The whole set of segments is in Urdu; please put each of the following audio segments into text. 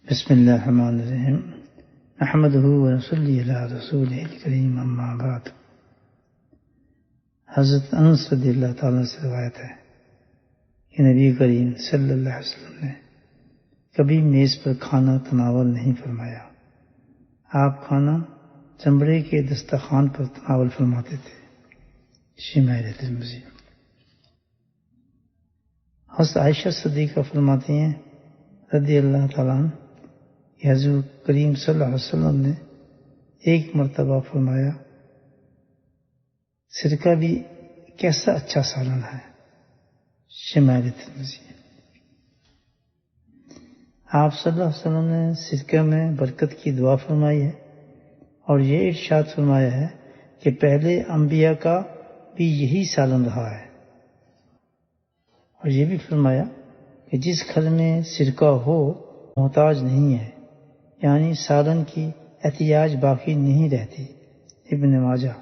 بسم اللہ الرحمن الرحیم احمدہ ونصلی علی رسولہ الکریم اما بعد۔ حضرت انس رضی اللہ تعالیٰ سے روایت ہے کہ نبی کریم صلی اللہ علیہ وسلم نے کبھی میز پر کھانا تناول نہیں فرمایا۔ آپ کھانا چمڑے کے دسترخوان پر تناول فرماتے تھے۔ شمائل ترمذی۔ حضرت عائشہ صدیقہ فرماتی ہیں رضی اللہ تعالیٰ عنہ کہ حضور کریم صلی اللہ علیہ وسلم نے ایک مرتبہ فرمایا، سرکہ بھی کیسا اچھا سالن ہے۔ شمائل ترمذی۔ آپ صلی اللہ علیہ وسلم نے سرکہ میں برکت کی دعا فرمائی ہے اور یہ ارشاد فرمایا ہے کہ پہلے انبیاء کا بھی یہی سالن رہا ہے، اور یہ بھی فرمایا کہ جس گھر میں سرکہ ہو محتاج نہیں ہے، یعنی سالن کی احتیاج باقی نہیں رہتی۔ ابن ماجہ۔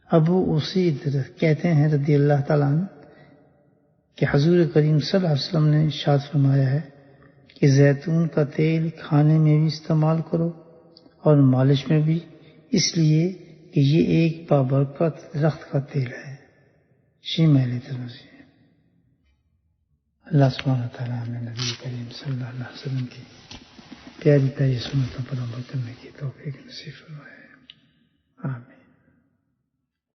ابو اسید کہتے ہیں رضی اللہ تعالیٰ عنہ کہ حضور کریم صلی اللہ علیہ وسلم نے ارشاد فرمایا ہے کہ زیتون کا تیل کھانے میں بھی استعمال کرو اور مالش میں بھی، اس لیے کہ یہ ایک بابرکت درخت کا تیل ہے۔ شمائل ترمذی۔ اللہ سبحانہ تعالیٰ نے نبی کریم صلی اللہ علیہ وسلم کی پیاری پیاری سنتوں پر عمل کرنے کی توفیق نصیب فرمائے۔